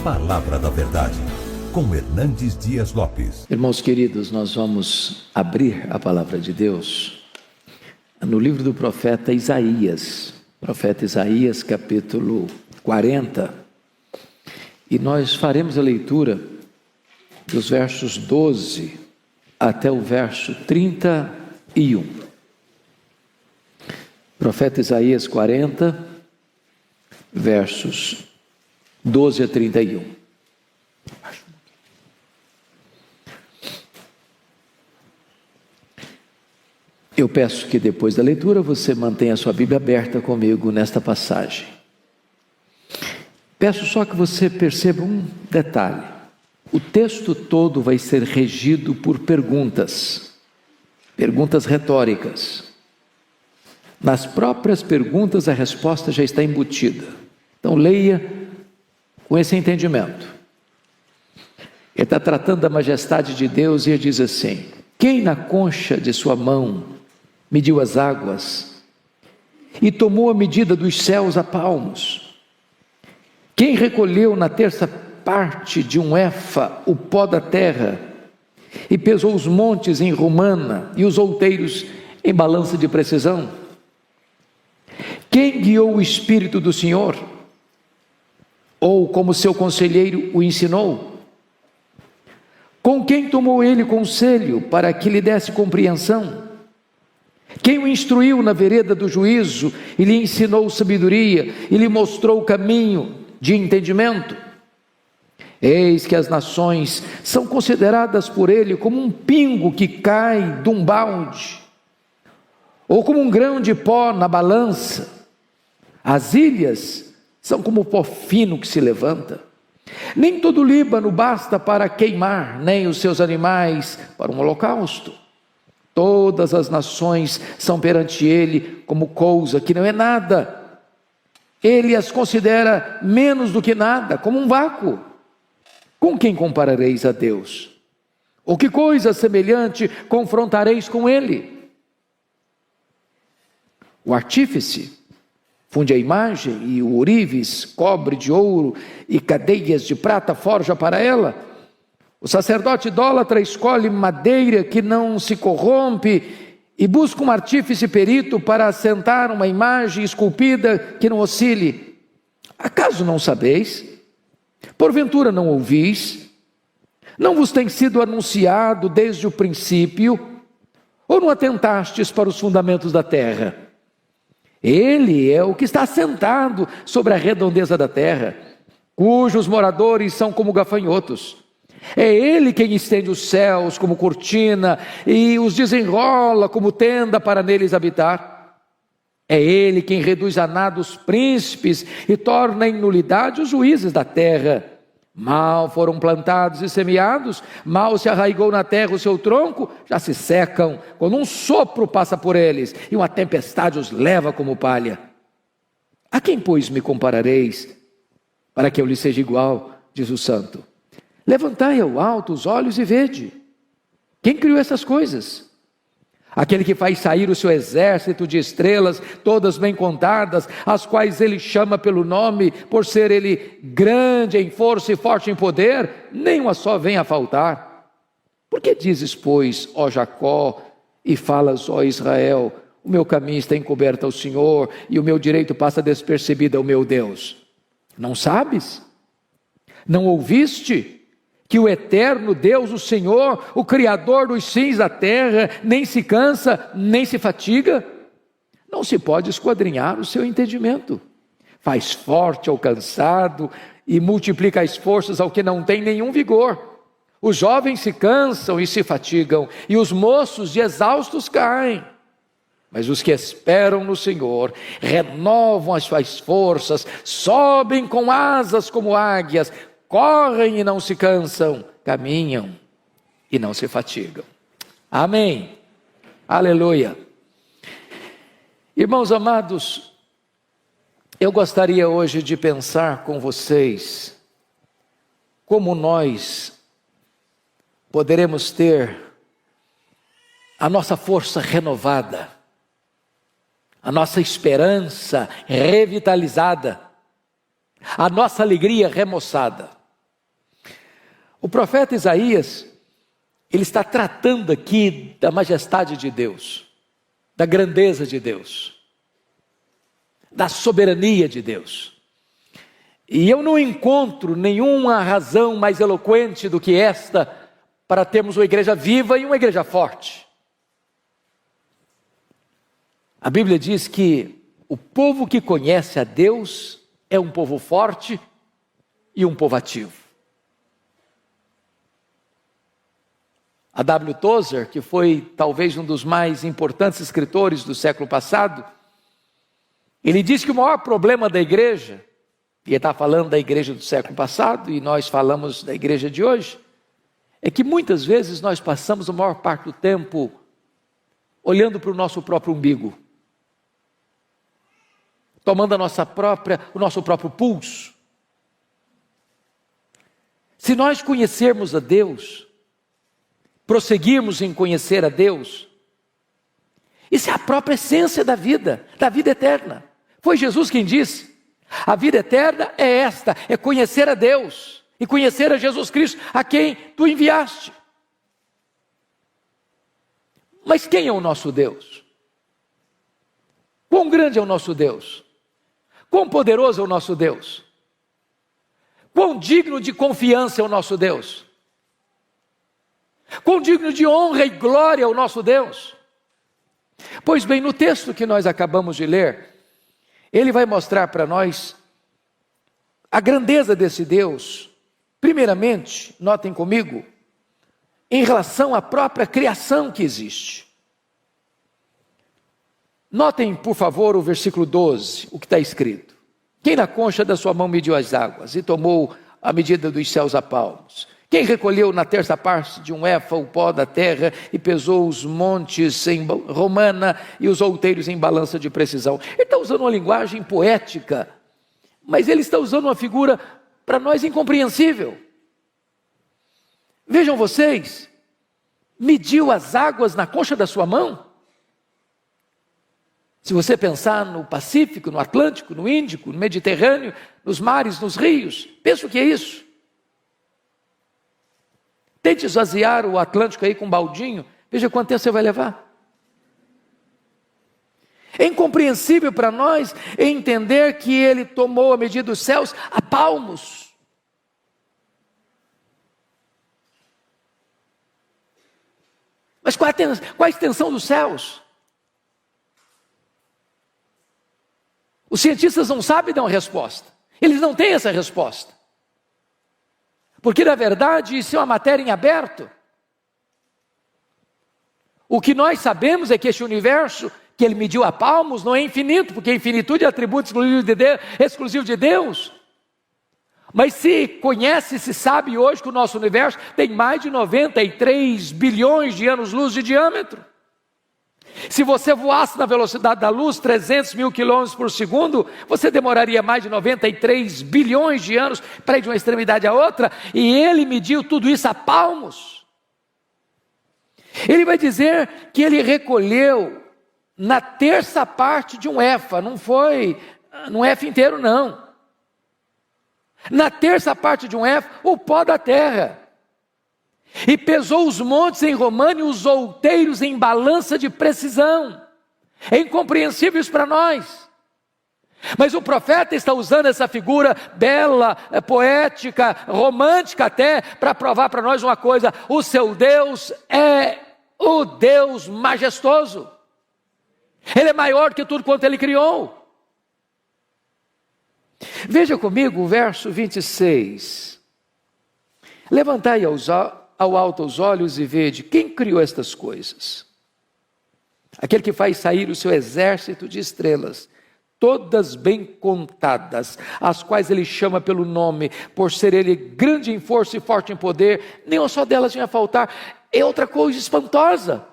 Palavra da Verdade, com Hernandes Dias Lopes. Irmãos queridos, nós vamos abrir a Palavra de Deus no livro do profeta Isaías, capítulo 40, e nós faremos a leitura dos versos 12 até o verso 31. Profeta Isaías 40, versos 12 a 31. Eu peço que depois da leitura você mantenha a sua Bíblia aberta comigo nesta passagem. Peço só que você perceba um detalhe. O texto todo vai ser regido por perguntas retóricas. Nas próprias perguntas a resposta já está embutida. Então leia com esse entendimento. Ele está tratando da majestade de Deus e ele diz assim: quem na concha de sua mão mediu as águas e tomou a medida dos céus a palmos? Quem recolheu na terça parte de um éfa o pó da terra e pesou os montes em romana e os outeiros em balança de precisão? Quem guiou o Espírito do Senhor? Ou como seu conselheiro o ensinou? Com quem tomou ele conselho para que lhe desse compreensão? Quem o instruiu na vereda do juízo e lhe ensinou sabedoria e lhe mostrou o caminho de entendimento? Eis que as nações são consideradas por ele como um pingo que cai de um balde, ou como um grão de pó na balança. As ilhas são como o pó fino que se levanta. Nem todo o Líbano basta para queimar, nem os seus animais para um holocausto. Todas as nações são perante ele como coisa que não é nada. Ele as considera menos do que nada, como um vácuo. Com quem comparareis a Deus? Ou que coisa semelhante confrontareis com ele? O artífice funde a imagem, e o ourives cobre de ouro, e cadeias de prata forja para ela. O sacerdote idólatra escolhe madeira que não se corrompe, e busca um artífice perito para assentar uma imagem esculpida que não oscile. Acaso não sabeis? Porventura não ouvis? Não vos tem sido anunciado desde o princípio? Ou não atentastes para os fundamentos da terra? Ele é o que está assentado sobre a redondeza da terra, cujos moradores são como gafanhotos. É ele quem estende os céus como cortina e os desenrola como tenda para neles habitar. É ele quem reduz a nada os príncipes e torna em nulidade os juízes da terra. Mal foram plantados e semeados, mal se arraigou na terra o seu tronco, já se secam, quando um sopro passa por eles e uma tempestade os leva como palha. A quem, pois, me comparareis, para que eu lhe seja igual, diz o santo? Levantai ao alto os olhos e vede. Quem criou essas coisas? Aquele que faz sair o seu exército de estrelas, todas bem contadas, as quais ele chama pelo nome, por ser ele grande em força e forte em poder, nem uma só vem a faltar. Por que dizes, pois, ó Jacó, e falas, ó Israel, o meu caminho está encoberto ao Senhor, e o meu direito passa despercebido ao meu Deus? Não sabes? Não ouviste? Que o eterno Deus, o Senhor, o Criador dos fins da terra, nem se cansa, nem se fatiga? Não se pode esquadrinhar o seu entendimento. Faz forte ao cansado e multiplica as forças ao que não tem nenhum vigor. Os jovens se cansam e se fatigam, e os moços de exaustos caem. Mas os que esperam no Senhor renovam as suas forças, sobem com asas como águias, correm e não se cansam, caminham e não se fatigam. Amém. Aleluia. Irmãos amados, eu gostaria hoje de pensar com vocês como nós poderemos ter a nossa força renovada, a nossa esperança revitalizada, a nossa alegria remoçada. O profeta Isaías, ele está tratando aqui da majestade de Deus, da grandeza de Deus, da soberania de Deus. E eu não encontro nenhuma razão mais eloquente do que esta para termos uma igreja viva e uma igreja forte. A Bíblia diz que o povo que conhece a Deus é um povo forte e um povo ativo. A W. Tozer, que foi talvez um dos mais importantes escritores do século passado, ele diz que o maior problema da igreja, e ele está falando da igreja do século passado, e nós falamos da igreja de hoje, é que muitas vezes nós passamos a maior parte do tempo olhando para o nosso próprio umbigo, tomando o nosso próprio pulso. Se nós conhecermos a Deus, prosseguirmos em conhecer a Deus, isso é a própria essência da vida eterna. Foi Jesus quem disse: a vida eterna é esta, é conhecer a Deus e conhecer a Jesus Cristo, a quem tu enviaste. Mas quem é o nosso Deus? Quão grande é o nosso Deus? Quão poderoso é o nosso Deus? Quão digno de confiança é o nosso Deus? Quão digno de honra e glória é o nosso Deus? Pois bem, no texto que nós acabamos de ler, ele vai mostrar para nós a grandeza desse Deus. Primeiramente, notem comigo, em relação à própria criação que existe. Notem, por favor, o versículo 12, o que está escrito: quem na concha da sua mão mediu as águas e tomou a medida dos céus a palmos? Quem recolheu na terça parte de um éfa o pó da terra e pesou os montes em romana e os outeiros em balança de precisão? Ele está usando uma linguagem poética, mas ele está usando uma figura para nós incompreensível. Vejam vocês, mediu as águas na concha da sua mão? Se você pensar no Pacífico, no Atlântico, no Índico, no Mediterrâneo, nos mares, nos rios, pensa o que é isso? Tente esvaziar o Atlântico aí com um baldinho, veja quanto tempo você vai levar. É incompreensível para nós entender que ele tomou a medida dos céus a palmos. Mas qual a extensão dos céus? Os cientistas não sabem dar uma resposta. Eles não têm essa resposta. Porque, na verdade, isso é uma matéria em aberto. O que nós sabemos é que este universo, que ele mediu a palmos, não é infinito, porque a infinitude é atributo exclusivo de Deus. Mas se conhece, se sabe hoje que o nosso universo tem mais de 93 bilhões de anos-luz de diâmetro. Se você voasse na velocidade da luz, 300 mil quilômetros por segundo, você demoraria mais de 93 bilhões de anos para ir de uma extremidade à outra, e ele mediu tudo isso a palmos. Ele vai dizer que ele recolheu na terça parte de um éfa, não foi num éfa inteiro não. Na terça parte de um éfa, o pó da terra. E pesou os montes em romana e os outeiros em balança de precisão. É incompreensível isso para nós. Mas o profeta está usando essa figura bela, poética, romântica até, para provar para nós uma coisa: o seu Deus é o Deus majestoso. Ele é maior que tudo quanto ele criou. Veja comigo o verso 26. Levantai ao alto os olhos e vede quem criou estas coisas. Aquele que faz sair o seu exército de estrelas, todas bem contadas, as quais ele chama pelo nome, por ser ele grande em força e forte em poder, nenhuma só delas vinha a faltar. É outra coisa espantosa.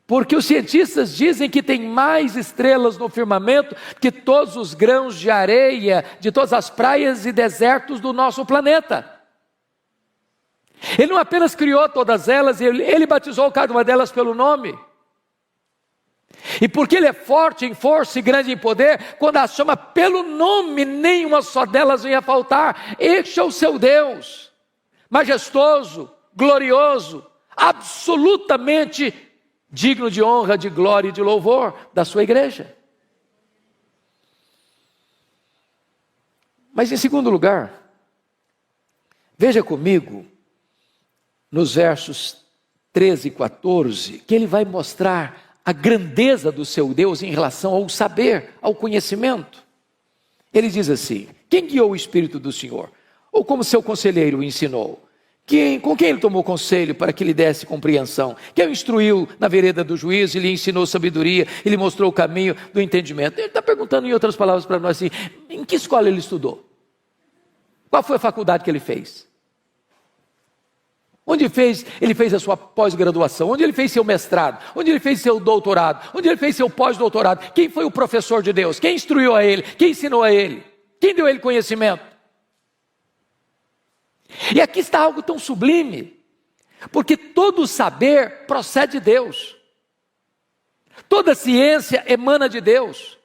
Porque os cientistas dizem que tem mais estrelas no firmamento que todos os grãos de areia de todas as praias e desertos do nosso planeta. Ele não apenas criou todas elas, ele batizou cada uma delas pelo nome. E porque ele é forte em força e grande em poder, quando as chama pelo nome, nenhuma só delas vem a faltar. Este é o seu Deus, majestoso, glorioso, absolutamente digno de honra, de glória e de louvor da sua igreja. Mas em segundo lugar, veja comigo nos versos 13 e 14, que ele vai mostrar a grandeza do seu Deus em relação ao saber, ao conhecimento. Ele diz assim: quem guiou o Espírito do Senhor? Ou como seu conselheiro o ensinou? Com quem ele tomou conselho para que lhe desse compreensão? Quem o instruiu na vereda do juízo e lhe ensinou sabedoria e lhe mostrou o caminho do entendimento? Ele está perguntando em outras palavras para nós assim: em que escola ele estudou? Qual foi a faculdade que ele fez? Onde ele fez a sua pós-graduação? Onde ele fez seu mestrado? Onde ele fez seu doutorado? Onde ele fez seu pós-doutorado? Quem foi o professor de Deus? Quem instruiu a ele? Quem ensinou a ele? Quem deu a ele conhecimento? E aqui está algo tão sublime, porque todo saber procede de Deus, toda ciência emana de Deus.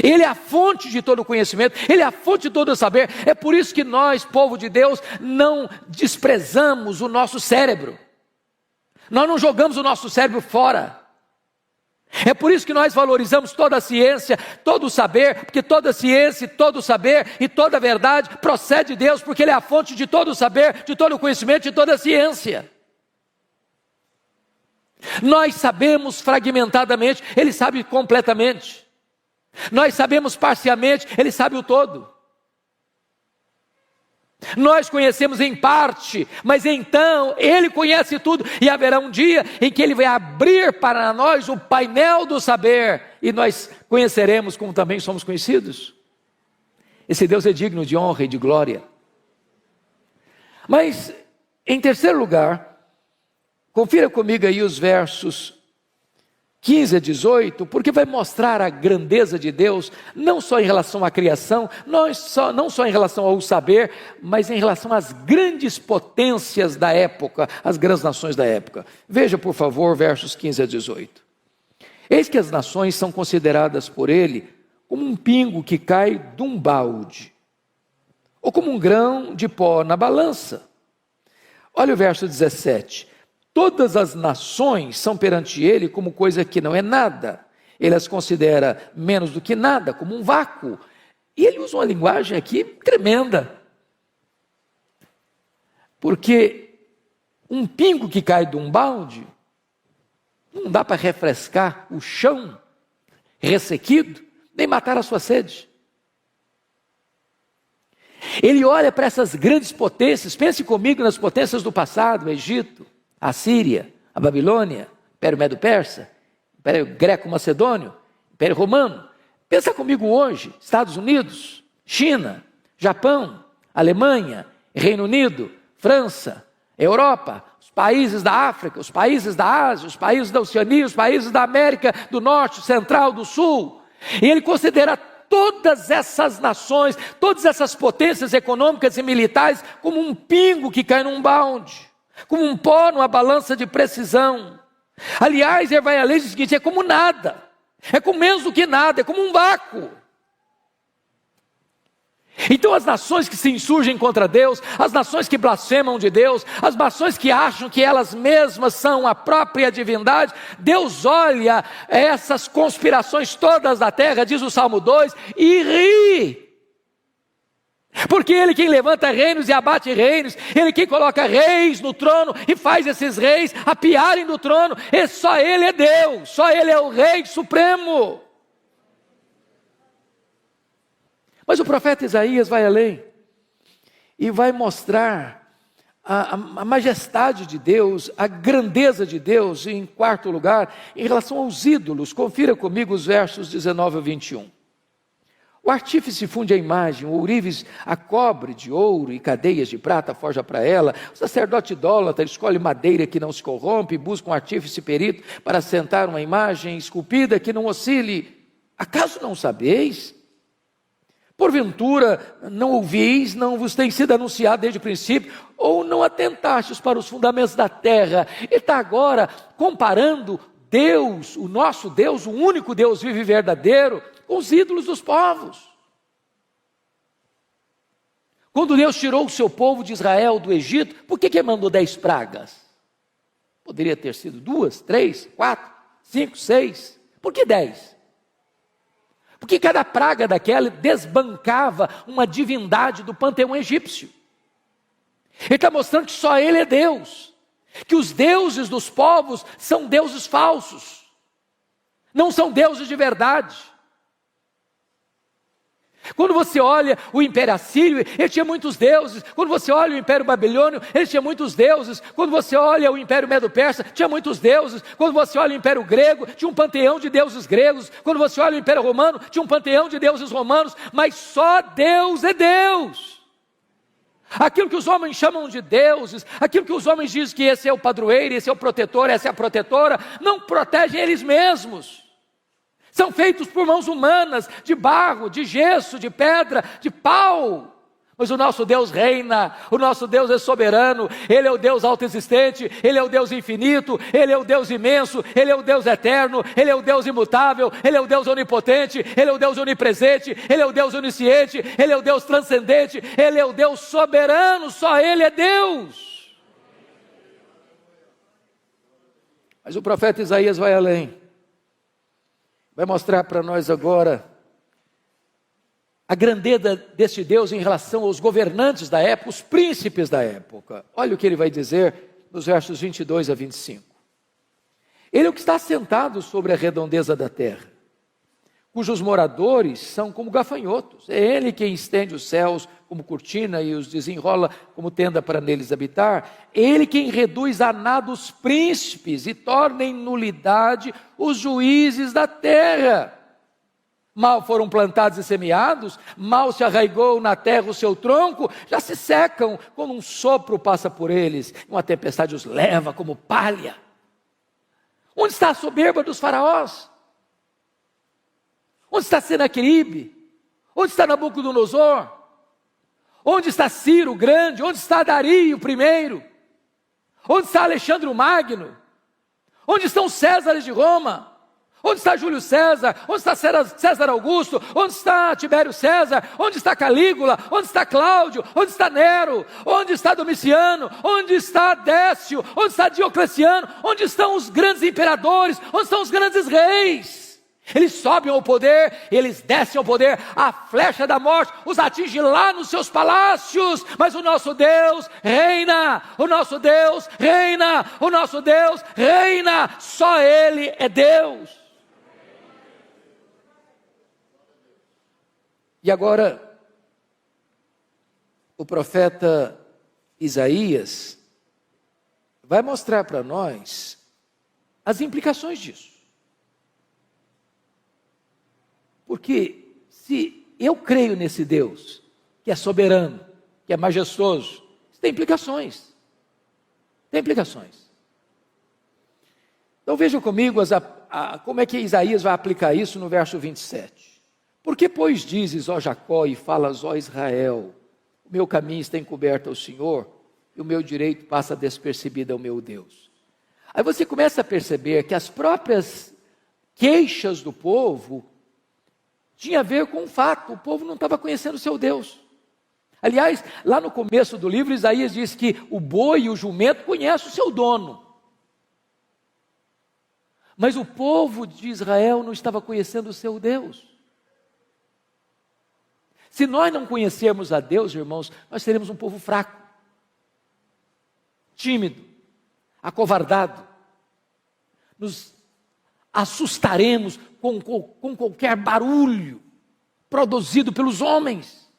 Ele é a fonte de todo conhecimento, Ele é a fonte de todo saber. É por isso que nós, povo de Deus, não desprezamos o nosso cérebro. Nós não jogamos o nosso cérebro fora. É por isso que nós valorizamos toda a ciência, todo o saber, porque toda a ciência, todo o saber e toda a verdade procede de Deus, porque Ele é a fonte de todo o saber, de todo o conhecimento, de toda a ciência. Nós sabemos fragmentadamente, Ele sabe completamente. Nós sabemos parcialmente, Ele sabe o todo. Nós conhecemos em parte, mas então Ele conhece tudo. E haverá um dia em que Ele vai abrir para nós o painel do saber, e nós conheceremos como também somos conhecidos. Esse Deus é digno de honra e de glória. Mas, em terceiro lugar, confira comigo aí os versos 15 a 18, porque vai mostrar a grandeza de Deus, não só em relação à criação, não só em relação ao saber, mas em relação às grandes potências da época, as grandes nações da época. Veja, por favor, versos 15 a 18. Eis que as nações são consideradas por ele como um pingo que cai de um balde, ou como um grão de pó na balança. Olha o verso 17. Todas as nações são perante ele como coisa que não é nada. Ele as considera menos do que nada, como um vácuo. E ele usa uma linguagem aqui tremenda. Porque um pingo que cai de um balde, não dá para refrescar o chão ressequido, nem matar a sua sede. Ele olha para essas grandes potências, pense comigo nas potências do passado, o Egito, a Síria, a Babilônia, Império Medo-Persa, Império Greco-Macedônio, Império Romano. Pensa comigo hoje, Estados Unidos, China, Japão, Alemanha, Reino Unido, França, Europa, os países da África, os países da Ásia, os países da Oceania, os países da América do Norte, Central, do Sul. E ele considera todas essas nações, todas essas potências econômicas e militares como um pingo que cai num balde, como um pó numa balança de precisão. Aliás, ele vai além do seguinte: é como nada, é como menos do que nada, é como um vácuo. Então as nações que se insurgem contra Deus, as nações que blasfemam de Deus, as nações que acham que elas mesmas são a própria divindade, Deus olha essas conspirações todas da terra, diz o Salmo 2, e ri. Porque Ele quem levanta reinos e abate reinos, Ele quem coloca reis no trono e faz esses reis apiarem do trono, e só Ele é Deus, só Ele é o Rei Supremo. Mas o profeta Isaías vai além e vai mostrar a majestade de Deus, a grandeza de Deus, em quarto lugar, em relação aos ídolos. Confira comigo os versos 19 a 21. O artífice funde a imagem, o ourives a cobre de ouro e cadeias de prata forja para ela. O sacerdote idólatra escolhe madeira que não se corrompe e busca um artífice perito para assentar uma imagem esculpida que não oscile. Acaso não sabeis? Porventura não ouvis, não vos tem sido anunciado desde o princípio, ou não atentastes para os fundamentos da terra? Ele está agora comparando Deus, o nosso Deus, o único Deus vivo e verdadeiro, com os ídolos dos povos. Quando Deus tirou o seu povo de Israel do Egito, por que mandou 10 pragas? Poderia ter sido 2, 3, 4, 5, 6. Por que 10? Porque cada praga daquela desbancava uma divindade do panteão egípcio. Ele está mostrando que só Ele é Deus. Que os deuses dos povos são deuses falsos. Não são deuses de verdade. Quando você olha o Império Assírio, ele tinha muitos deuses. Quando você olha o Império Babilônio, ele tinha muitos deuses. Quando você olha o Império Medo-Persa, tinha muitos deuses. Quando você olha o Império Grego, tinha um panteão de deuses gregos. Quando você olha o Império Romano, tinha um panteão de deuses romanos. Mas só Deus é Deus. Aquilo que os homens chamam de deuses, aquilo que os homens dizem que esse é o padroeiro, esse é o protetor, essa é a protetora, não protegem eles mesmos. São feitos por mãos humanas, de barro, de gesso, de pedra, de pau. Mas o nosso Deus reina, o nosso Deus é soberano, Ele é o Deus autoexistente, Ele é o Deus infinito, Ele é o Deus imenso, Ele é o Deus eterno, Ele é o Deus imutável, Ele é o Deus onipotente, Ele é o Deus onipresente, Ele é o Deus onisciente, Ele é o Deus transcendente, Ele é o Deus soberano, só Ele é Deus. Mas o profeta Isaías vai além. Vai mostrar para nós agora a grandeza deste Deus em relação aos governantes da época, os príncipes da época. Olha o que ele vai dizer nos versos 22 a 25. Ele é o que está assentado sobre a redondeza da terra, cujos moradores são como gafanhotos. É Ele quem estende os céus como cortina e os desenrola como tenda para neles habitar. É Ele quem reduz a nada os príncipes e torna em nulidade os juízes da terra. Mal foram plantados e semeados, mal se arraigou na terra o seu tronco, já se secam, quando um sopro passa por eles, uma tempestade os leva como palha. Onde está a soberba dos faraós? Onde está Senaqueribe? Onde está Nabucodonosor? Onde está Ciro o Grande? Onde está Dario I? Onde está Alexandre o Magno? Onde estão os Césares de Roma? Onde está Júlio César? Onde está César Augusto? Onde está Tibério César? Onde está Calígula? Onde está Cláudio? Onde está Nero? Onde está Domiciano? Onde está Décio? Onde está Diocleciano? Onde estão os grandes imperadores? Onde estão os grandes reis? Eles sobem ao poder, eles descem ao poder, a flecha da morte os atinge lá nos seus palácios, mas o nosso Deus reina, o nosso Deus reina, o nosso Deus reina, só Ele é Deus. E agora, o profeta Isaías vai mostrar para nós as implicações disso. Porque se eu creio nesse Deus, que é soberano, que é majestoso, isso tem implicações. Tem implicações. Então vejam comigo como é que Isaías vai aplicar isso no verso 27. Porque, pois, dizes, ó Jacó, e falas, ó Israel, o meu caminho está encoberto ao Senhor, e o meu direito passa despercebido ao meu Deus. Aí você começa a perceber que as próprias queixas do povo tinha a ver com o fato, o povo não estava conhecendo o seu Deus. Aliás, lá no começo do livro, Isaías diz que o boi e o jumento conhecem o seu dono. Mas o povo de Israel não estava conhecendo o seu Deus. Se nós não conhecermos a Deus, irmãos, nós seremos um povo fraco, tímido, acovardado. Nos assustaremos com qualquer barulho produzido pelos homens.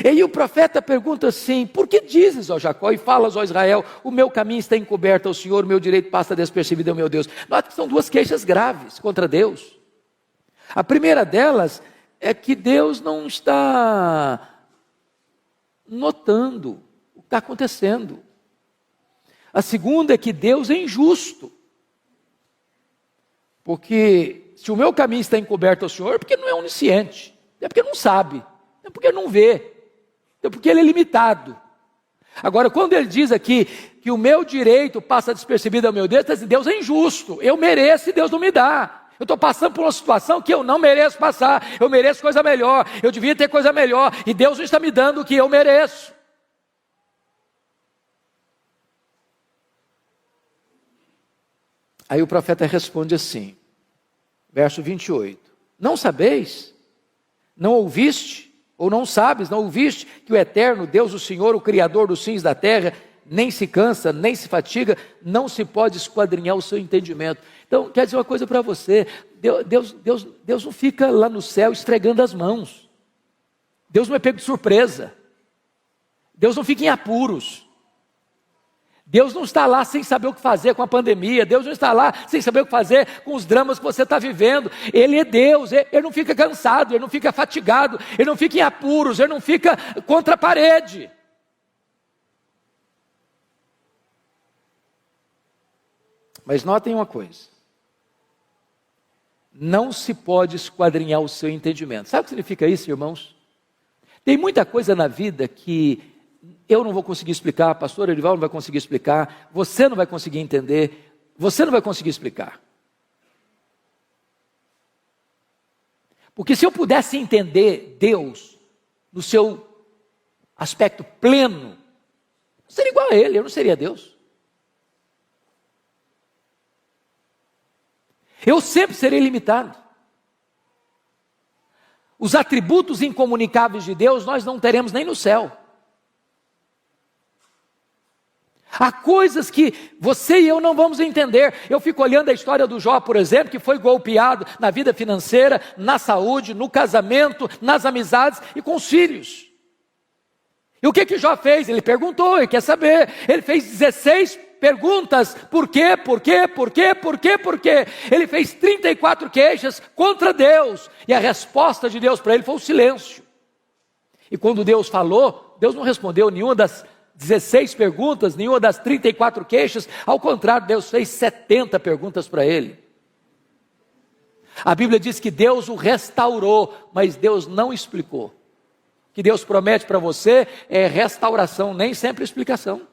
E aí o profeta pergunta assim: por que dizes, ó Jacó, e falas, ó Israel, o meu caminho está encoberto ao Senhor, o meu direito passa despercebido ao meu Deus? Nota que são duas queixas graves contra Deus. A primeira delas é que Deus não está notando o que está acontecendo. A segunda é que Deus é injusto. Porque se o meu caminho está encoberto ao Senhor, porque não é onisciente. É porque não sabe, é porque não vê, é porque ele é limitado. Agora, quando ele diz aqui que o meu direito passa despercebido ao meu Deus, está dizendo, Deus é injusto, eu mereço e Deus não me dá. Eu estou passando por uma situação que eu não mereço passar, eu mereço coisa melhor, eu devia ter coisa melhor, e Deus não está me dando o que eu mereço. Aí o profeta responde assim, verso 28, não sabeis, não ouviste, ou não sabes, não ouviste, que o eterno Deus, o Senhor, o Criador dos fins da terra, nem se cansa, nem se fatiga, não se pode esquadrinhar o seu entendimento. Então, quer dizer uma coisa para você, Deus não fica lá no céu esfregando as mãos, Deus não é pego de surpresa, Deus não fica em apuros, Deus não está lá sem saber o que fazer com a pandemia, Deus não está lá sem saber o que fazer com os dramas que você está vivendo. Ele é Deus, ele não fica cansado, ele não fica fatigado, ele não fica em apuros, ele não fica contra a parede. Mas notem uma coisa, não se pode esquadrinhar o seu entendimento. Sabe o que significa isso, irmãos? Tem muita coisa na vida que eu não vou conseguir explicar, pastor Erival não vai conseguir explicar, você não vai conseguir entender, você não vai conseguir explicar. Porque se eu pudesse entender Deus no seu aspecto pleno, eu seria igual a Ele, eu não seria Deus. Eu sempre serei limitado. Os atributos incomunicáveis de Deus nós não teremos nem no céu. Há coisas que você e eu não vamos entender. Eu fico olhando a história do Jó, por exemplo, que foi golpeado na vida financeira, na saúde, no casamento, nas amizades e com os filhos. E o que Jó fez? Ele perguntou, ele quer saber. Ele fez 16 perguntas, por quê, por quê, por quê, por quê, por quê? Ele fez 34 queixas contra Deus. E a resposta de Deus para ele foi o silêncio. E quando Deus falou, Deus não respondeu nenhuma das 16 perguntas, nenhuma das 34 queixas, ao contrário, Deus fez 70 perguntas para ele. A Bíblia diz que Deus o restaurou, mas Deus não explicou. O que Deus promete para você é restauração, nem sempre explicação.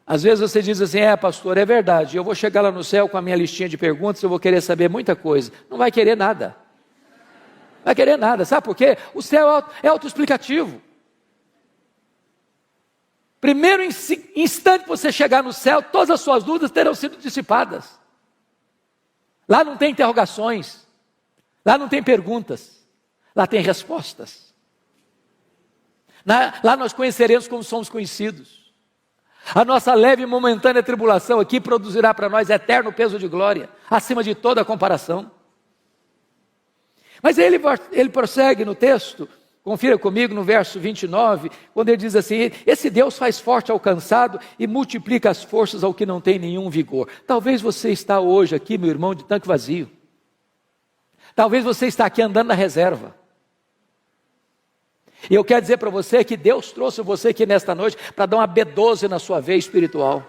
Às vezes você diz assim, pastor, é verdade, eu vou chegar lá no céu com a minha listinha de perguntas, eu vou querer saber muita coisa. Não vai querer nada. Vai querer nada, sabe por quê? O céu é autoexplicativo. Primeiro instante que você chegar no céu, todas as suas dúvidas terão sido dissipadas. Lá não tem interrogações, lá não tem perguntas, lá tem respostas. Lá nós conheceremos como somos conhecidos. A nossa leve e momentânea tribulação aqui produzirá para nós eterno peso de glória, acima de toda comparação. Mas ele prossegue no texto, confira comigo no verso 29, quando ele diz assim, esse Deus faz forte ao cansado e multiplica as forças ao que não tem nenhum vigor. Talvez você está hoje aqui, meu irmão, de tanque vazio. Talvez você está aqui andando na reserva. E eu quero dizer para você que Deus trouxe você aqui nesta noite para dar uma B12 na sua veia espiritual.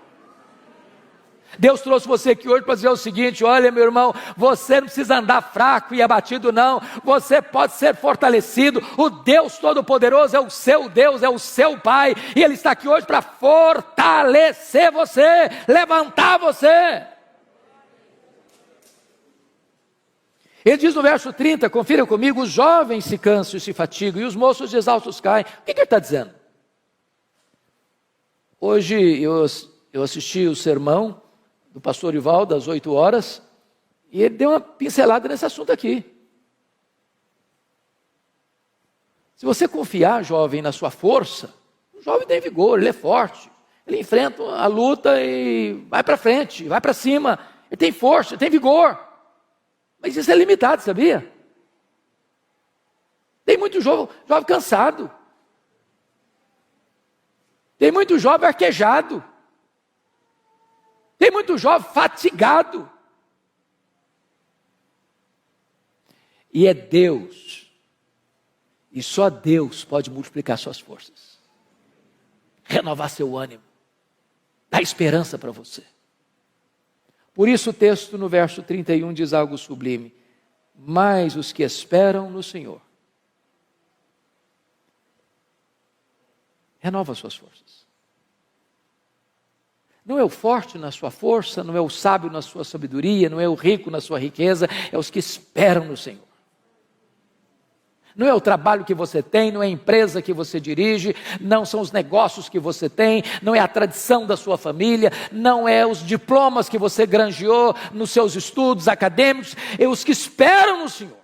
Deus trouxe você aqui hoje para dizer o seguinte, olha meu irmão, você não precisa andar fraco e abatido não, você pode ser fortalecido, o Deus Todo-Poderoso é o seu Deus, é o seu Pai, e Ele está aqui hoje para fortalecer você, levantar você. Ele diz no verso 30, confira comigo, os jovens se cansam e se fatigam, e os moços exaustos caem. O que ele está dizendo? Hoje eu assisti o sermão do pastor Ivaldo, às 8 horas, e ele deu uma pincelada nesse assunto aqui. Se você confiar, jovem, na sua força, o jovem tem vigor, ele é forte, ele enfrenta a luta e vai para frente, vai para cima, ele tem força, ele tem vigor, mas isso é limitado, sabia? Tem muito jovem cansado, tem muito jovem arquejado, tem muito jovem fatigado. E é Deus, e só Deus pode multiplicar suas forças, renovar seu ânimo, dar esperança para você. Por isso o texto no verso 31 diz algo sublime. mas os que esperam no Senhor. Renova as suas forças. Não é o forte na sua força, não é o sábio na sua sabedoria, não é o rico na sua riqueza, é os que esperam no Senhor. Não é o trabalho que você tem, não é a empresa que você dirige, não são os negócios que você tem, não é a tradição da sua família, não é os diplomas que você granjeou nos seus estudos acadêmicos, é os que esperam no Senhor.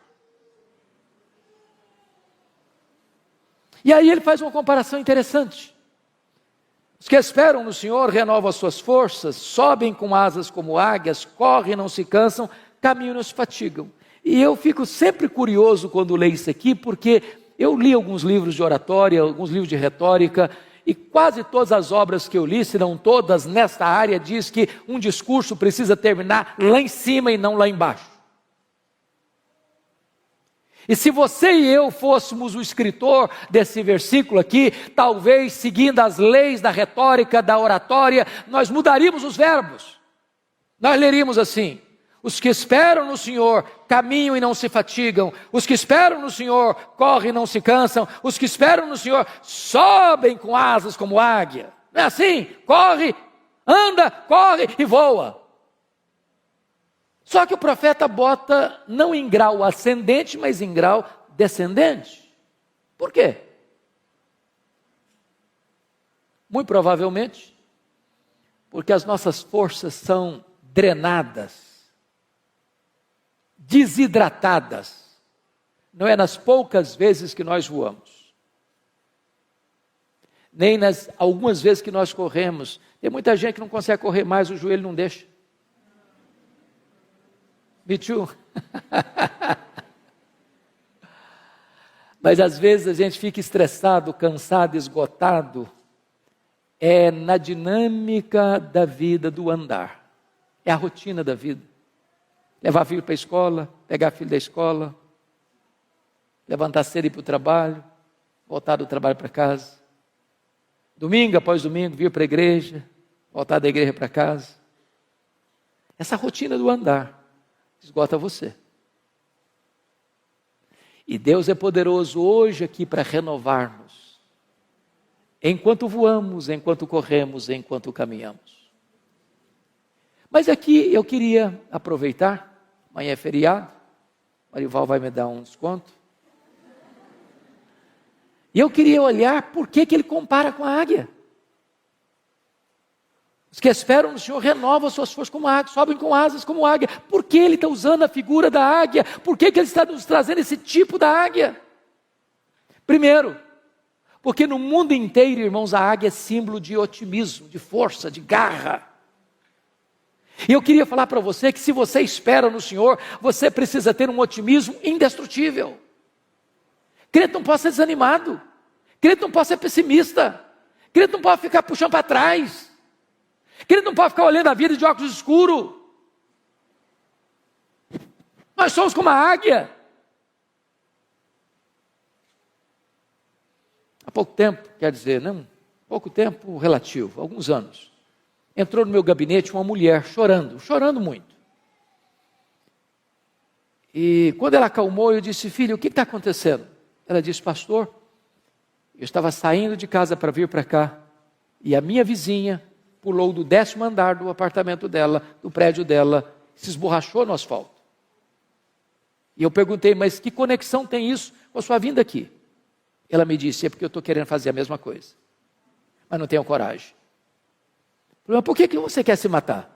E aí ele faz uma comparação interessante. Os que esperam no Senhor renovam as suas forças, sobem com asas como águias, correm e não se cansam, caminham e não se fatigam. E eu fico sempre curioso quando leio isso aqui, porque eu li alguns livros de oratória, alguns livros de retórica, e quase todas as obras que eu li, se não todas, nesta área, diz que um discurso precisa terminar lá em cima e não lá embaixo. E se você e eu fôssemos o escritor desse versículo aqui, talvez seguindo as leis da retórica, da oratória, nós mudaríamos os verbos. Nós leríamos assim: os que esperam no Senhor caminham e não se fatigam, os que esperam no Senhor correm e não se cansam, os que esperam no Senhor sobem com asas como águia. Não é assim? Corre, anda, corre e voa. Só que o profeta bota não em grau ascendente, mas em grau descendente. Por quê? Muito provavelmente, porque as nossas forças são drenadas, desidratadas. Não é nas poucas vezes que nós voamos, nem nas algumas vezes que nós corremos. Tem muita gente que não consegue correr mais, o joelho não deixa. Me too. Mas às vezes a gente fica estressado, cansado, esgotado. É na dinâmica da vida, do andar. É a rotina da vida. Levar filho para a escola, pegar filho da escola, levantar cedo e ir para o trabalho, voltar do trabalho para casa. Domingo após domingo, vir para a igreja, voltar da igreja para casa. Essa rotina do andar esgota você. E Deus é poderoso hoje aqui para renovar-nos. Enquanto voamos, enquanto corremos, enquanto caminhamos. Mas aqui eu queria aproveitar, amanhã é feriado, Marival vai me dar um desconto. E eu queria olhar por que ele compara com a águia. Os que esperam no Senhor renovam suas forças como águia, sobem com asas como águia. Por que ele está usando a figura da águia? Por que ele está nos trazendo esse tipo da águia? Primeiro, porque no mundo inteiro, irmãos, a águia é símbolo de otimismo, de força, de garra. E eu queria falar para você que se você espera no Senhor, você precisa ter um otimismo indestrutível. Crente não pode ser desanimado, crente não pode ser pessimista, crente não pode ficar puxando para trás. Crente não pode ficar olhando a vida de óculos escuros. Nós somos como a águia. Há pouco tempo, quer dizer, não, pouco tempo relativo, alguns anos, entrou no meu gabinete uma mulher chorando muito. E quando ela acalmou, eu disse: filha, o que está acontecendo? Ela disse: pastor, eu estava saindo de casa para vir para cá, e a minha vizinha pulou do 10º andar do apartamento dela, do prédio dela, se esborrachou no asfalto. E eu perguntei: mas que conexão tem isso com a sua vinda aqui? Ela me disse: é porque eu estou querendo fazer a mesma coisa, mas não tenho coragem. Eu falei: mas por que você quer se matar?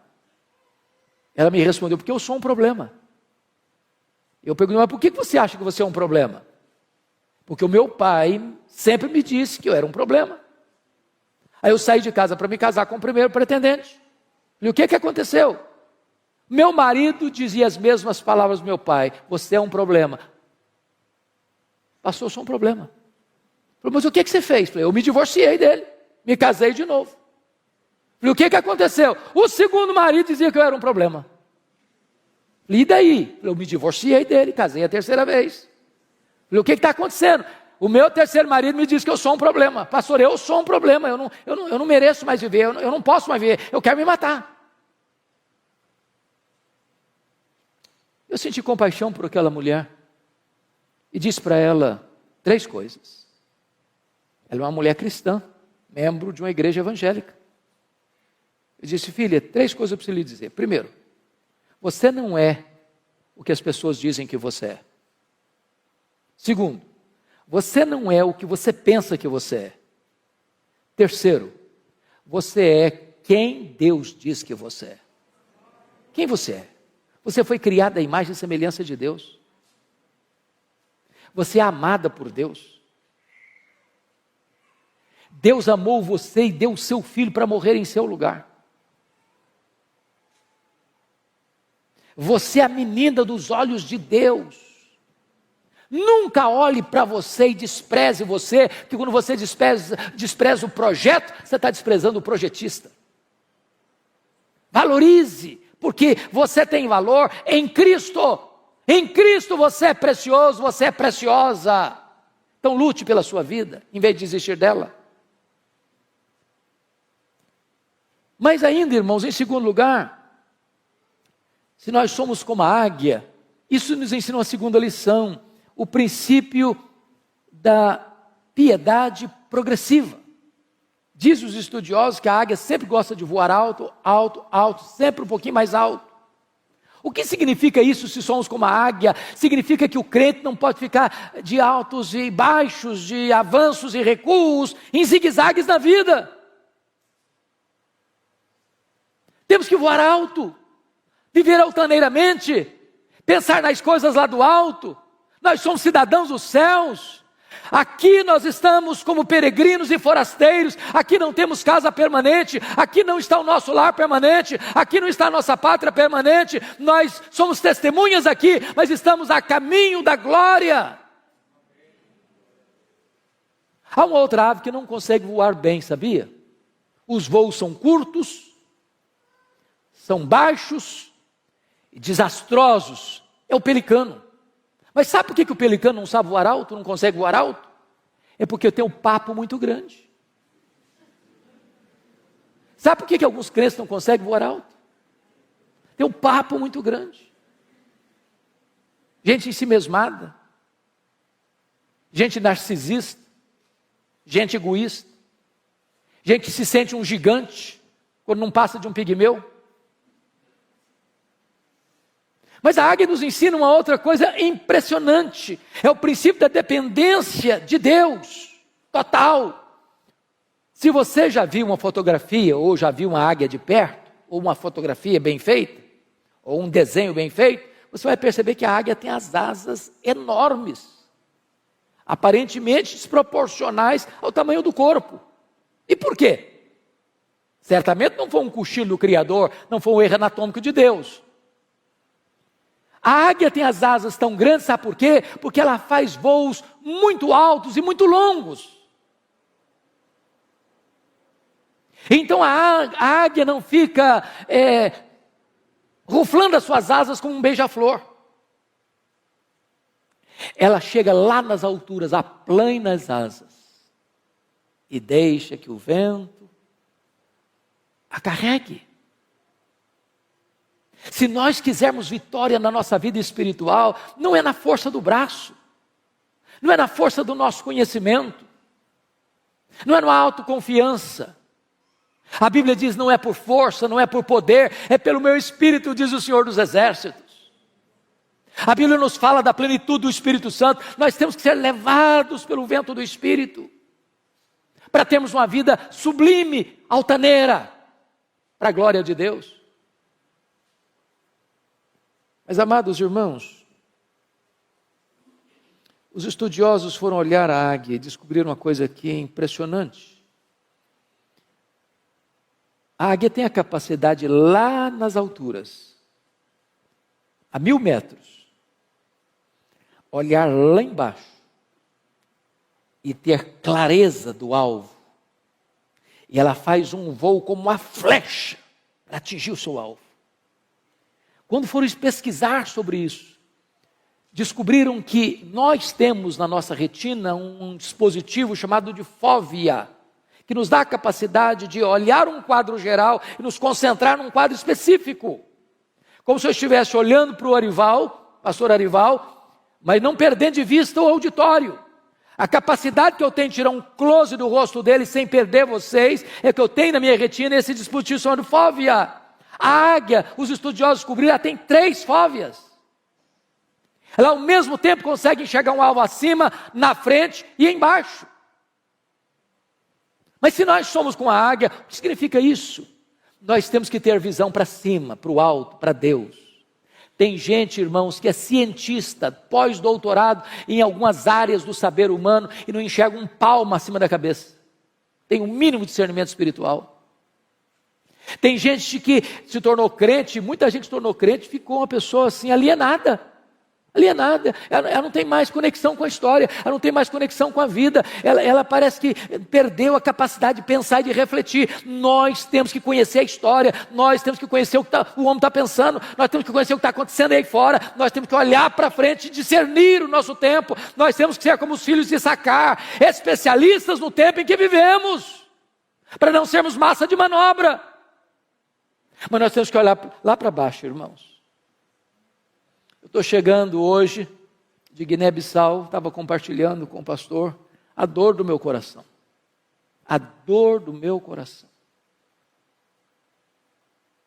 Ela me respondeu: porque eu sou um problema. Eu perguntei: mas por que você acha que você é um problema? Porque o meu pai sempre me disse que eu era um problema. Aí eu saí de casa para me casar com o primeiro pretendente. E o que aconteceu? Meu marido dizia as mesmas palavras do meu pai: você é um problema. Pastor, eu sou um problema. Falei: mas o que você fez? Falei: eu me divorciei dele, me casei de novo. Falei: o que aconteceu? O segundo marido dizia que eu era um problema. Falei: e daí? Falei: eu me divorciei dele, casei a terceira vez. Falei: o que está acontecendo? O meu terceiro marido me disse que eu sou um problema. Pastor, eu sou um problema, eu não mereço mais viver, eu não posso mais viver, eu quero me matar. Eu senti compaixão por aquela mulher e disse para ela 3 coisas. Ela é uma mulher cristã, membro de uma igreja evangélica. Eu disse: filha, 3 coisas eu preciso lhe dizer. Primeiro, você não é o que as pessoas dizem que você é. Segundo, você não é o que você pensa que você é. Terceiro, você é quem Deus diz que você é. Quem você é? Você foi criada à imagem e semelhança de Deus. Você é amada por Deus. Deus amou você e deu o seu filho para morrer em seu lugar. Você é a menina dos olhos de Deus. Nunca olhe para você e despreze você, porque quando você despreza o projeto, você está desprezando o projetista. Valorize, porque você tem valor em Cristo. Em Cristo você é precioso, você é preciosa. Então lute pela sua vida, em vez de desistir dela. Mas ainda, irmãos, em segundo lugar, se nós somos como a águia, isso nos ensina uma segunda lição, o princípio da piedade progressiva. Diz os estudiosos que a águia sempre gosta de voar alto, alto, alto, sempre um pouquinho mais alto. O que significa isso se somos como a águia? Significa que o crente não pode ficar de altos e baixos, de avanços e recuos, em zigue-zagues na vida. Temos que voar alto, viver altaneiramente, pensar nas coisas lá do alto. Nós somos cidadãos dos céus. Aqui nós estamos como peregrinos e forasteiros. Aqui não temos casa permanente. Aqui não está o nosso lar permanente. Aqui não está a nossa pátria permanente. Nós somos testemunhas aqui, mas estamos a caminho da glória. Há uma outra ave que não consegue voar bem, sabia? Os voos são curtos, são baixos e desastrosos. É o pelicano. Mas sabe por que o pelicano não sabe voar alto, não consegue voar alto? É porque tem um papo muito grande. Sabe por que alguns crentes não conseguem voar alto? Tem um papo muito grande. Gente ensimesmada, gente narcisista, gente egoísta, gente que se sente um gigante quando não passa de um pigmeu. Mas a águia nos ensina uma outra coisa impressionante. É o princípio da dependência de Deus, total. Se você já viu uma fotografia, ou já viu uma águia de perto, ou uma fotografia bem feita, ou um desenho bem feito, você vai perceber que a águia tem as asas enormes, aparentemente desproporcionais ao tamanho do corpo. E por quê? Certamente não foi um cochilo do Criador, não foi um erro anatômico de Deus. A águia tem as asas tão grandes, sabe por quê? Porque ela faz voos muito altos e muito longos. Então a águia não fica ruflando as suas asas como um beija-flor. Ela chega lá nas alturas, aplana as asas e deixa que o vento a carregue. Se nós quisermos vitória na nossa vida espiritual, não é na força do braço, não é na força do nosso conhecimento, não é na autoconfiança. A Bíblia diz: não é por força, não é por poder, é pelo meu Espírito, diz o Senhor dos Exércitos. A Bíblia nos fala da plenitude do Espírito Santo. Nós temos que ser levados pelo vento do Espírito, para termos uma vida sublime, altaneira, para a glória de Deus. Mas, amados irmãos, os estudiosos foram olhar a águia e descobriram uma coisa aqui impressionante. A águia tem a capacidade lá nas alturas, a 1000 metros, olhar lá embaixo e ter clareza do alvo. E ela faz um voo como uma flecha para atingir o seu alvo. Quando foram pesquisar sobre isso, descobriram que nós temos na nossa retina um dispositivo chamado de fóvea, que nos dá a capacidade de olhar um quadro geral e nos concentrar num quadro específico. como se eu estivesse olhando para o Arival, pastor Arival, mas não perdendo de vista o auditório. A capacidade que eu tenho de tirar um close do rosto dele sem perder vocês, é que eu tenho na minha retina esse dispositivo chamado fóvea. A águia, os estudiosos descobriram, ela tem 3 fóveas. Ela ao mesmo tempo consegue enxergar um alvo acima, na frente e embaixo. Mas se nós somos com a águia, o que significa isso? Nós temos que ter visão para cima, para o alto, para Deus. Tem gente, irmãos, que é cientista, pós-doutorado em algumas áreas do saber humano e não enxerga um palmo acima da cabeça. Tem um mínimo de discernimento espiritual. Tem gente que se tornou crente, muita gente se tornou crente, ficou uma pessoa assim alienada. Alienada, ela não tem mais conexão com a história, ela não tem mais conexão com a vida, ela parece que perdeu a capacidade de pensar e de refletir. Nós temos que conhecer a história, nós temos que conhecer o que o homem está pensando, nós temos que conhecer o que está acontecendo aí fora, nós temos que olhar para frente e discernir o nosso tempo, nós temos que ser como os filhos de Issacar, especialistas no tempo em que vivemos, para não sermos massa de manobra. Mas nós temos que olhar lá para baixo, irmãos. Eu estou chegando hoje de Guiné-Bissau, estava compartilhando com o pastor a dor do meu coração. A dor do meu coração.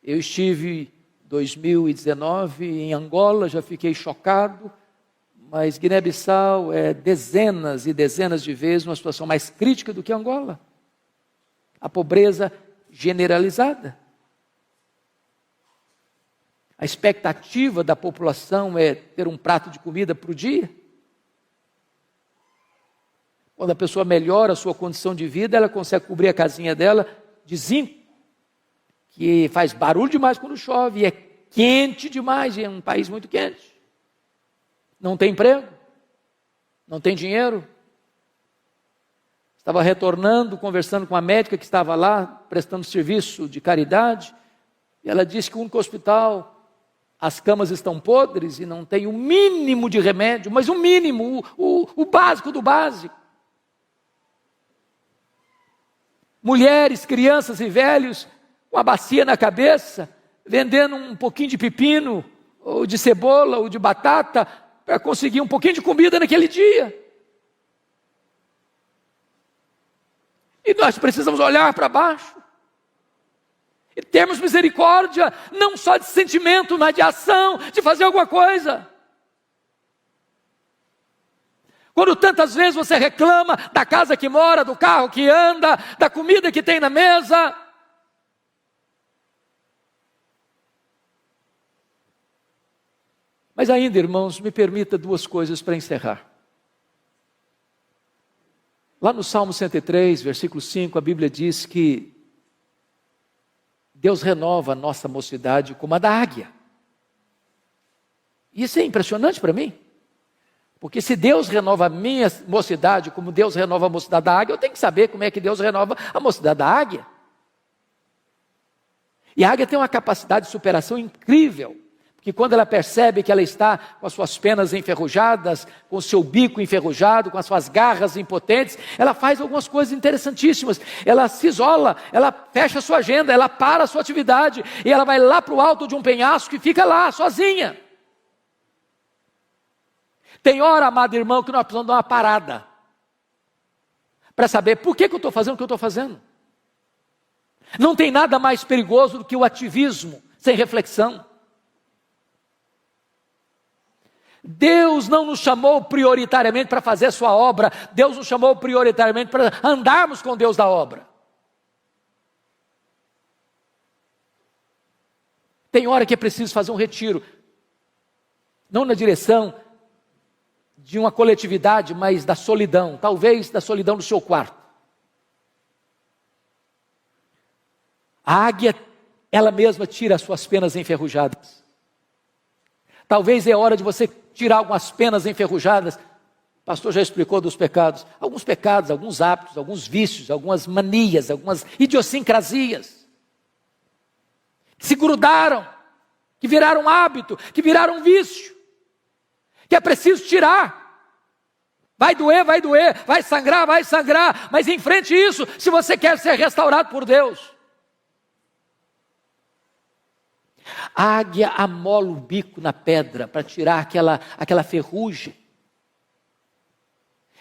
Eu estive em 2019 em Angola, já fiquei chocado, mas Guiné-Bissau é dezenas e dezenas de vezes uma situação mais crítica do que Angola. A pobreza generalizada. A expectativa da população é ter um prato de comida por dia. Quando a pessoa melhora a sua condição de vida, ela consegue cobrir a casinha dela de zinco, que faz barulho demais quando chove, e é quente demais, e é um país muito quente. Não tem emprego, não tem dinheiro. Estava retornando, conversando com a médica que estava lá, prestando serviço de caridade, e ela disse que o único hospital, as camas estão podres e não tem o mínimo de remédio, mas o mínimo, o básico do básico. Mulheres, crianças e velhos, com a bacia na cabeça, vendendo um pouquinho de pepino, ou de cebola, ou de batata, para conseguir um pouquinho de comida naquele dia. E nós precisamos olhar para baixo. E termos misericórdia, não só de sentimento, mas de ação, de fazer alguma coisa. Quando tantas vezes você reclama da casa que mora, do carro que anda, da comida que tem na mesa. Mas ainda, irmãos, me permita 2 coisas para encerrar. Lá no Salmo 103, versículo 5, a Bíblia diz que Deus renova a nossa mocidade como a da águia. Isso é impressionante para mim. Porque se Deus renova a minha mocidade como Deus renova a mocidade da águia, eu tenho que saber como é que Deus renova a mocidade da águia. E a águia tem uma capacidade de superação incrível. Porque quando ela percebe que ela está com as suas penas enferrujadas, com o seu bico enferrujado, com as suas garras impotentes, ela faz algumas coisas interessantíssimas. Ela se isola, ela fecha a sua agenda, ela para a sua atividade, e ela vai lá para o alto de um penhasco e fica lá, sozinha. Tem hora, amado irmão, que nós precisamos dar uma parada, para saber por que eu estou fazendo o que eu estou fazendo. Não tem nada mais perigoso do que o ativismo, sem reflexão. Deus não nos chamou prioritariamente para fazer a sua obra, Deus nos chamou prioritariamente para andarmos com Deus da obra. Tem hora que é preciso fazer um retiro, não na direção de uma coletividade, mas da solidão, talvez da solidão do seu quarto. A águia, ela mesma tira as suas penas enferrujadas. Talvez é hora de você tirar algumas penas enferrujadas. O pastor já explicou dos pecados. Alguns pecados, alguns hábitos, alguns vícios, algumas manias, algumas idiosincrasias. Que se grudaram, que viraram hábito, que viraram vício. Que é preciso tirar. Vai doer, vai sangrar. Mas enfrente isso se você quer ser restaurado por Deus. A águia amola o bico na pedra para tirar aquela ferrugem.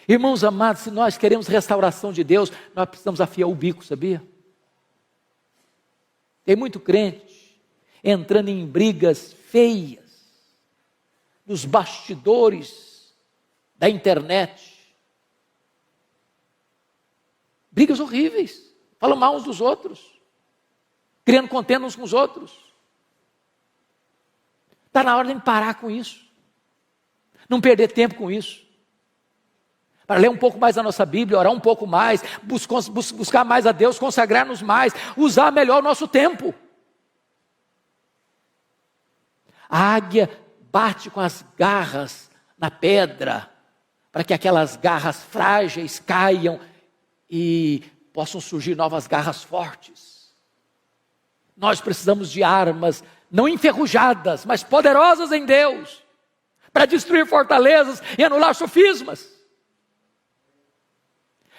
Irmãos amados, se nós queremos restauração de Deus, nós precisamos afiar o bico, sabia? Tem muito crente entrando em brigas feias, nos bastidores da internet. Brigas horríveis, falam mal uns dos outros, criando contenda uns com os outros. Está na hora de parar com isso, não perder tempo com isso, para ler um pouco mais a nossa Bíblia, orar um pouco mais, buscar mais a Deus, consagrar-nos mais, usar melhor o nosso tempo. A águia bate com as garras na pedra, para que aquelas garras frágeis caiam e possam surgir novas garras fortes. Nós precisamos de armas, não enferrujadas, mas poderosas em Deus, para destruir fortalezas e anular sofismas.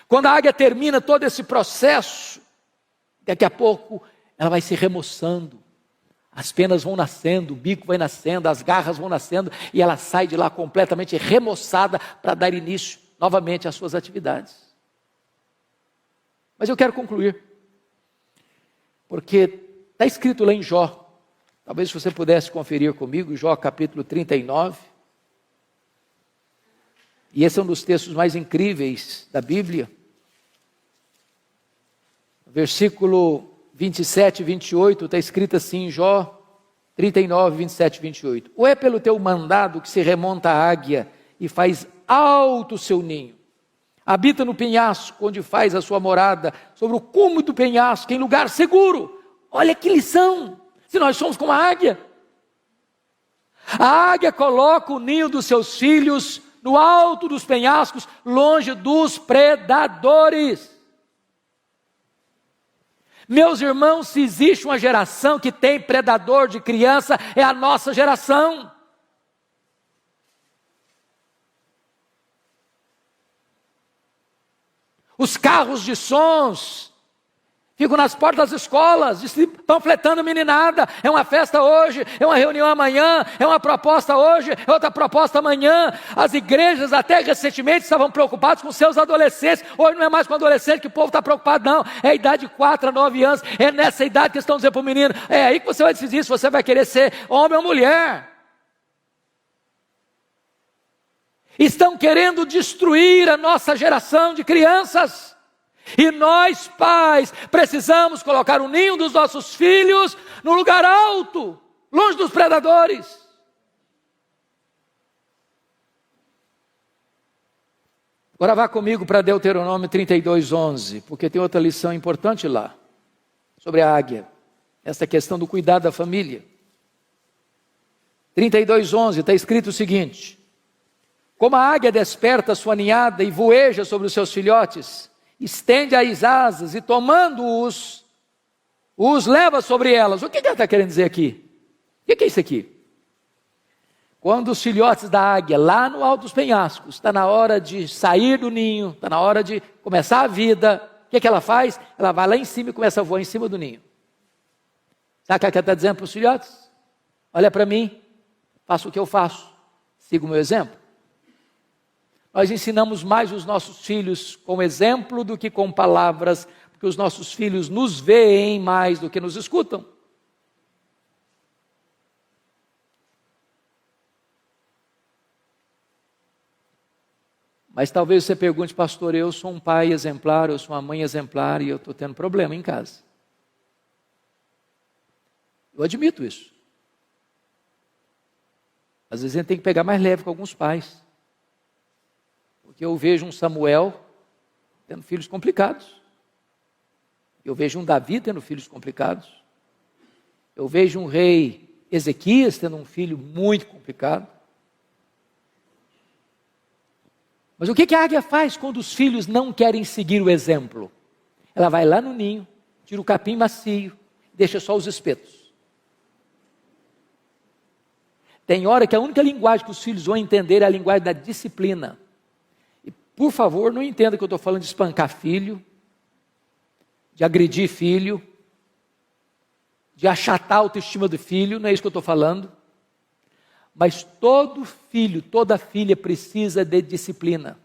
Quando a águia termina todo esse processo, daqui a pouco ela vai se remoçando, as penas vão nascendo, o bico vai nascendo, as garras vão nascendo, e ela sai de lá completamente remoçada para dar início novamente às suas atividades. Mas eu quero concluir, porque está escrito lá em Jó, talvez se você pudesse conferir comigo, Jó capítulo 39, e esse é um dos textos mais incríveis da Bíblia, versículo 27 e 28, está escrito assim em Jó 39, 27 e 28. Ou é pelo teu mandado que se remonta a águia e faz alto o seu ninho, habita no penhasco onde faz a sua morada, sobre o cume do penhasco, em lugar seguro. Olha que lição, se nós somos como a águia. A águia coloca o ninho dos seus filhos no alto dos penhascos, longe dos predadores. Meus irmãos, se existe uma geração que tem predador de criança, é a nossa geração. Os carros de sons ficam nas portas das escolas, panfletando a meninada. É uma festa hoje, é uma reunião amanhã, é uma proposta hoje, é outra proposta amanhã. As igrejas até recentemente estavam preocupadas com seus adolescentes. Hoje não é mais com adolescente que o povo está preocupado, não. É a idade de 4 a 9 anos, é nessa idade que estão dizendo para o menino, é aí que você vai decidir se você vai querer ser homem ou mulher. Estão querendo destruir a nossa geração de crianças. E nós, pais, precisamos colocar o ninho dos nossos filhos no lugar alto, longe dos predadores. Agora vá comigo para Deuteronômio 32:11, porque tem outra lição importante lá, sobre a águia, essa questão do cuidado da família. 32:11, está escrito o seguinte: como a águia desperta a sua ninhada e voeja sobre os seus filhotes, estende as asas e tomando-os, os leva sobre elas. O que ela está querendo dizer aqui? O que é isso aqui? Quando os filhotes da águia, lá no alto dos penhascos, está na hora de sair do ninho, está na hora de começar a vida, o que ela faz? Ela vai lá em cima e começa a voar em cima do ninho. Sabe o que ela está dizendo para os filhotes? Olha para mim, faça o que eu faço, siga o meu exemplo. Nós ensinamos mais os nossos filhos com exemplo do que com palavras, porque os nossos filhos nos veem mais do que nos escutam. Mas talvez você pergunte, pastor, eu sou um pai exemplar, eu sou uma mãe exemplar e eu estou tendo problema em casa. Eu admito isso. Às vezes a gente tem que pegar mais leve com alguns pais. Porque eu vejo um Samuel tendo filhos complicados. Eu vejo um Davi tendo filhos complicados. Eu vejo um rei Ezequias tendo um filho muito complicado. Mas o que a águia faz quando os filhos não querem seguir o exemplo? Ela vai lá no ninho, tira o capim macio, deixa só os espetos. Tem hora que a única linguagem que os filhos vão entender é a linguagem da disciplina. Por favor, não entenda que eu estou falando de espancar filho, de agredir filho. de achatar a autoestima do filho, não é isso que eu estou falando. Mas todo filho, toda filha precisa de disciplina.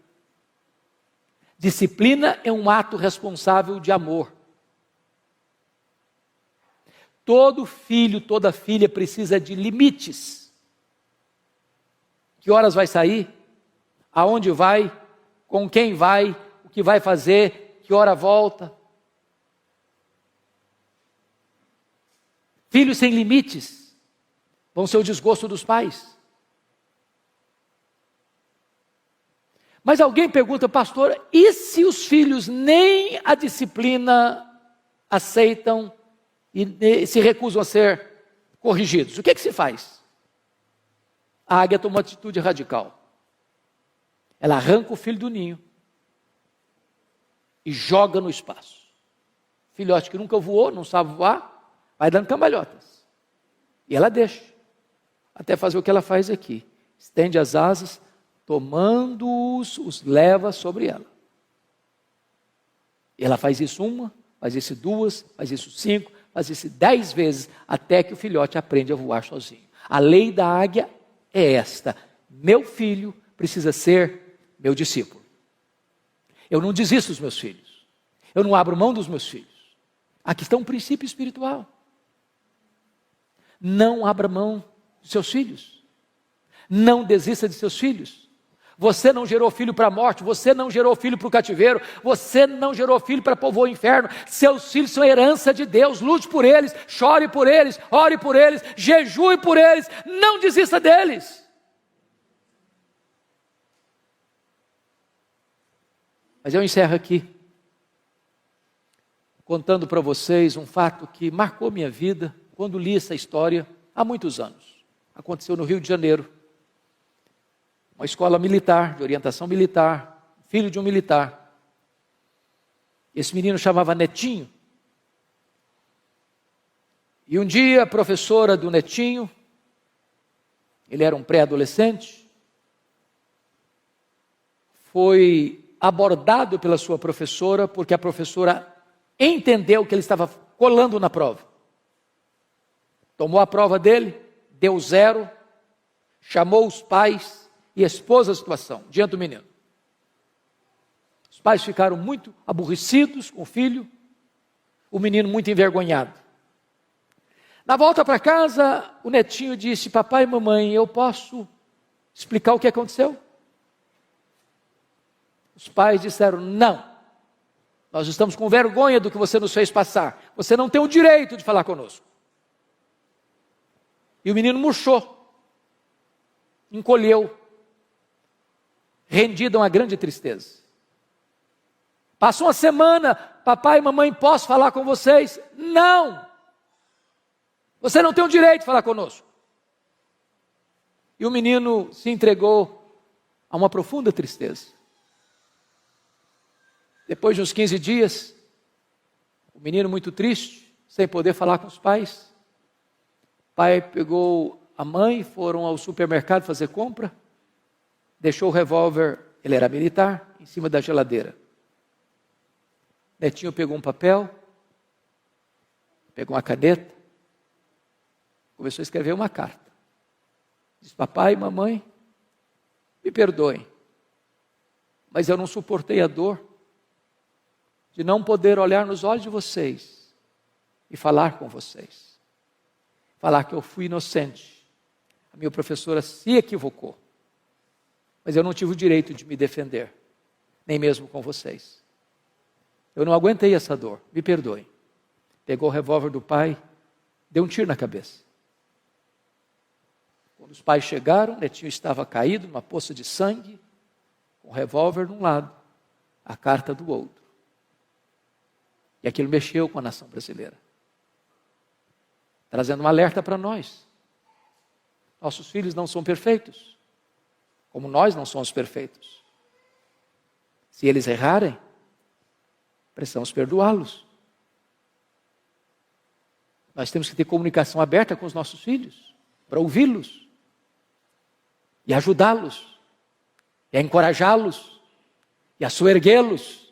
Disciplina é um ato responsável de amor. Todo filho, toda filha precisa de limites. Que horas vai sair? Aonde vai? Com quem vai? O que vai fazer? Que hora volta? Filhos sem limites vão ser o desgosto dos pais. Mas alguém pergunta, pastor, e se os filhos nem a disciplina aceitam e se recusam a ser corrigidos? O que se faz? A águia toma uma atitude radical. Ela arranca o filho do ninho e joga no espaço. Filhote que nunca voou, não sabe voar, vai dando cambalhotas. E ela deixa, até fazer o que ela faz aqui. Estende as asas, tomando-os, os leva sobre ela. E ela faz isso uma, faz isso duas, faz isso 5, faz isso 10 vezes, até que o filhote aprende a voar sozinho. A lei da águia é esta: meu filho precisa ser meu discípulo. Eu não desisto dos meus filhos. Eu não abro mão dos meus filhos. Aqui está um princípio espiritual. Não abra mão dos seus filhos. Não desista de seus filhos. Você não gerou filho para a morte, você não gerou filho para o cativeiro, você não gerou filho para povoar o inferno. Seus filhos são herança de Deus. Lute por eles, chore por eles, ore por eles, jejue por eles, não desista deles. Mas eu encerro aqui, contando para vocês um fato que marcou minha vida, quando li essa história, há muitos anos. Aconteceu no Rio de Janeiro. Uma escola militar, de orientação militar, filho de um militar. Esse menino chamava Netinho. E um dia a professora do Netinho, ele era um pré-adolescente, foi abordado pela sua professora, porque a professora entendeu que ele estava colando na prova. Tomou a prova dele, deu 0, chamou os pais e expôs a situação diante do menino. Os pais ficaram muito aborrecidos com o filho, o menino muito envergonhado. Na volta para casa, o Netinho disse: papai e mamãe, eu posso explicar o que aconteceu? Os pais disseram: não, nós estamos com vergonha do que você nos fez passar, você não tem o direito de falar conosco. E o menino murchou, encolheu, rendido a uma grande tristeza. Passou uma semana: papai e mamãe, posso falar com vocês? Não, você não tem o direito de falar conosco. E o menino se entregou a uma profunda tristeza. Depois de uns 15 dias, o menino muito triste, sem poder falar com os pais, o pai pegou a mãe, foram ao supermercado fazer compra, deixou o revólver, ele era militar, em cima da geladeira. Netinho pegou um papel, pegou uma caneta, começou a escrever uma carta. Diz: papai e mamãe, me perdoem, mas eu não suportei a dor de não poder olhar nos olhos de vocês e falar com vocês. Falar que eu fui inocente. A minha professora se equivocou. Mas eu não tive o direito de me defender, nem mesmo com vocês. Eu não aguentei essa dor, me perdoem. Pegou o revólver do pai, deu um tiro na cabeça. Quando os pais chegaram, o Netinho estava caído numa poça de sangue, com o revólver de um lado, a carta do outro. E aquilo mexeu com a nação brasileira, trazendo um alerta para nós. Nossos filhos não são perfeitos, como nós não somos perfeitos. Se eles errarem, precisamos perdoá-los. Nós temos que ter comunicação aberta com os nossos filhos, para ouvi-los, e ajudá-los, e a encorajá-los, e a soerguê-los,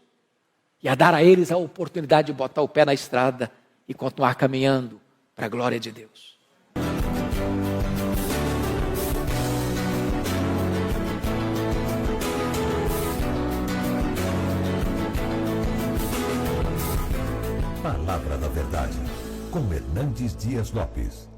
e a dar a eles a oportunidade de botar o pé na estrada e continuar caminhando para a glória de Deus. Palavra da Verdade, com Hernandes Dias Lopes.